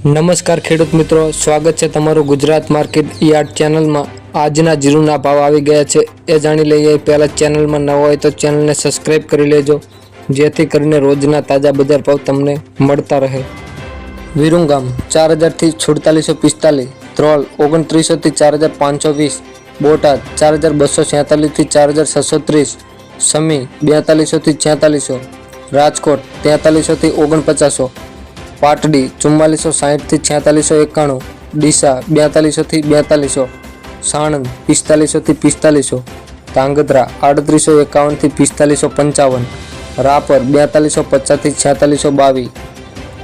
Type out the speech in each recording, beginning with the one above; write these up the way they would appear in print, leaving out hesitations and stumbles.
નમસ્કાર ખેડૂત મિત્રો, સ્વાગત છે તમારું ગુજરાત માર્કેટ યાર્ડ ચેનલમાં। આજના જીરુના ભાવ આવી ગયા છે એ જાણી લઈએ। પહેલા ચેનલમાં નવા હોય તો ચેનલને સબસ્ક્રાઇબ કરી લેજો, જેથી કરીને રોજના તાજા બજાર ભાવ તમને મળતા રહે। વિરુંગામ 4000 થી 4645, ધ્રોલ 2900 થી 4520, બોટાદ 4246 થી 4630, સમી 4200 થી 4600, રાજકોટ 4300 થી 4900, પાટડી 4460 થી 4691, ડીસા 4200 થી 4200, સાણંદ 4500 થી 4500, ધાંગધ્રા 3851 થી 4555, રાપર 4250 થી 4622,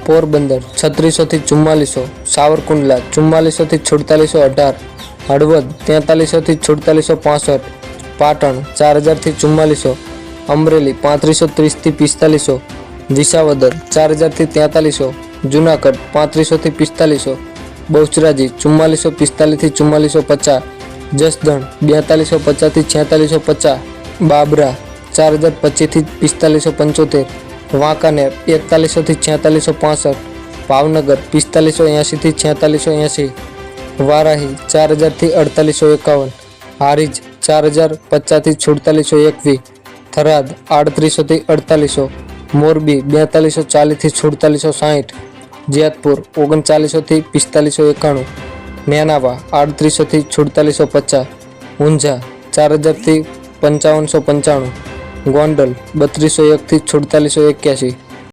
પોરબંદર 3600 થી 4400, સાવરકુંડલા 4400 થી 4618, હળવદ 4300 થી 4665, પાટણ 4000 થી 4400, અમરેલી 3530 થી 4500, વિસાવદર 4000 થી 4300, જુનાગઢ 3500 થી 4500, બહુચરાજી 4445 થી 4450, જસદણ 4250 થી 4650, બાબરા 4025 થી 4575, વાંકાનેર 4100 થી 4665, ભાવનગર 4580 થી 4680, વારાહી 4000 થી 4851, હારીજ 4050 થી 4621, થરાદ 3800 થી 4800, મોરબી 4240 થી 4660, જેતપુર 3900 થી 4591, નેનાવા 3800 થી 4650, ઊંઝા 4000 થી 5595, ગોંડલ 3201 થી 4681।